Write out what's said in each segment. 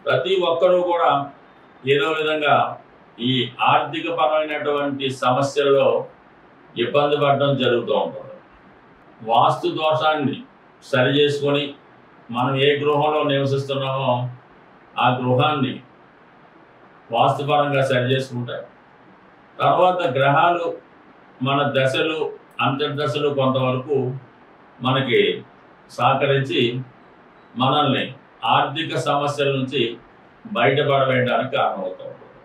ప్రతి ఒక్కరూ కూడా ఏదో విధంగా ఈ ఆర్థిక పరమైనటువంటి సమస్యల్లో ఇబ్బంది పడడం జరుగుతూ ఉంటుంది. వాస్తు దోషాన్ని సరి చేసుకొని మనం ఏ గృహంలో నివసిస్తున్నామో ఆ గృహాన్ని వాస్తుపరంగా సరి చేసుకుంటాయి. తర్వాత గ్రహాలు మన దశలు అంతర్దశలు కొంతవరకు మనకి సహకరించి మనల్ని ఆర్థిక సమస్యల నుంచి బయటపడవేయడానికి కారణమవుతూ ఉంటుంది.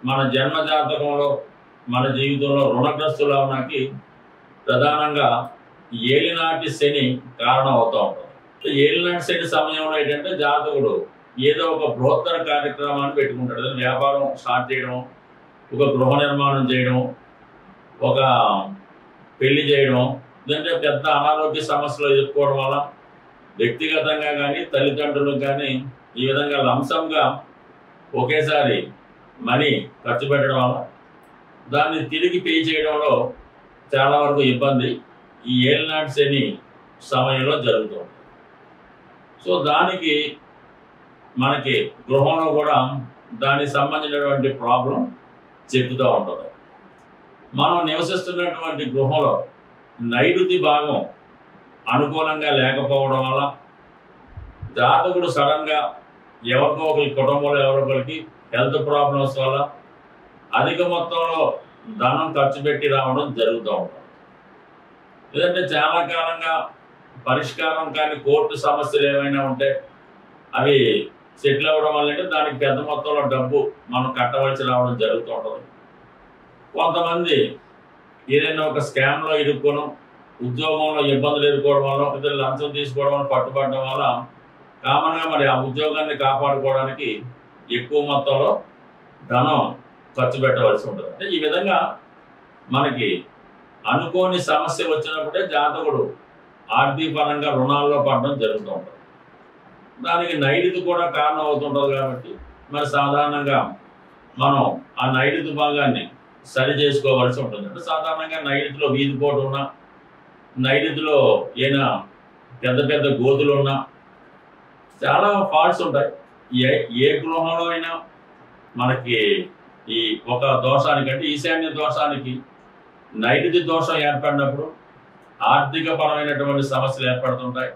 మన జన్మ జాతకంలో మన జీవితంలో రుణగ్రస్తులు అవడానికి ప్రధానంగా ఏలినాటి శని కారణం అవుతూ ఉంటుంది. ఏలినాటి శని సమయంలో ఏంటంటే జాతకుడు ఏదో ఒక బృహత్తర కార్యక్రమాన్ని పెట్టుకుంటాడు. వ్యాపారం స్టార్ట్ చేయడం, ఒక గృహ నిర్మాణం చేయడం, ఒక పెళ్లి చేయడం, లేదంటే పెద్ద అనారోగ్య సమస్యలు ఎదుర్కోవడం వల్ల వ్యక్తిగతంగా కానీ తల్లిదండ్రులకు కానీ ఈ విధంగా లంసంగా ఒకేసారి మనీ ఖర్చు పెట్టడం వల్ల దాన్ని తిరిగి పే చేయడంలో చాలా వరకు ఇబ్బంది ఈ ఏలినాటి శని సమయంలో జరుగుతుంది. సో దానికి మనకి గృహంలో కూడా దానికి సంబంధించినటువంటి ప్రాబ్లం చెప్తూ ఉంటుంది. మనం నివసిస్తున్నటువంటి గృహంలో నైరుతి భాగం అనుకూలంగా లేకపోవడం వల్ల జాతకుడు సడన్గా ఎవరికో ఒకరి కుటుంబంలో ఎవరికొకరికి హెల్త్ ప్రాబ్లమ్స్ వల్ల అధిక మొత్తంలో ధనం ఖర్చు పెట్టి రావడం జరుగుతూ ఉంటుంది. లేదంటే చాలా కాలంగా పరిష్కారం కాని కోర్టు సమస్యలు ఏమైనా ఉంటే అవి సెటిల్ అవ్వడం వల్ల దానికి పెద్ద మొత్తంలో డబ్బు మనం కట్టవలసి రావడం జరుగుతూ ఉంటుంది. కొంతమంది ఏదైనా ఒక స్కామ్లో ఇరుక్కోవడం, ఉద్యోగంలో ఇబ్బందులు ఎదుర్కోవడం వల్ల, ఇద్దరు లంచం తీసుకోవడం వల్ల, పట్టుబడడం వల్ల కామన్గా మరి ఆ ఉద్యోగాన్ని కాపాడుకోవడానికి ఎక్కువ మొత్తంలో ధనం ఖర్చు పెట్టవలసి ఉంటుంది. అంటే ఈ విధంగా మనకి అనుకోని సమస్య వచ్చినప్పుడే జాతకుడు ఆర్థిక పరంగా రుణాల్లో పడడం జరుగుతూ ఉంటుంది. దానికి నైరుతి కూడా కారణం అవుతుంటుంది. కాబట్టి మరి సాధారణంగా మనం ఆ నైరుతి భాగాన్ని సరి చేసుకోవాల్సి ఉంటుంది. అంటే సాధారణంగా నైరుతిలో వీధిపోటు ఉన్నా, నైరుతిలో ఏమైనా పెద్ద పెద్ద గోతులు ఉన్నా చాలా ఫాల్ట్స్ ఉంటాయి. ఏ గృహంలో అయినా మనకి ఈ ఒక దోషానికి అంటే ఈశాన్య దోషానికి నైరుతి దోషం ఏర్పడినప్పుడు ఆర్థిక పరమైనటువంటి సమస్యలు ఏర్పడుతుంటాయి.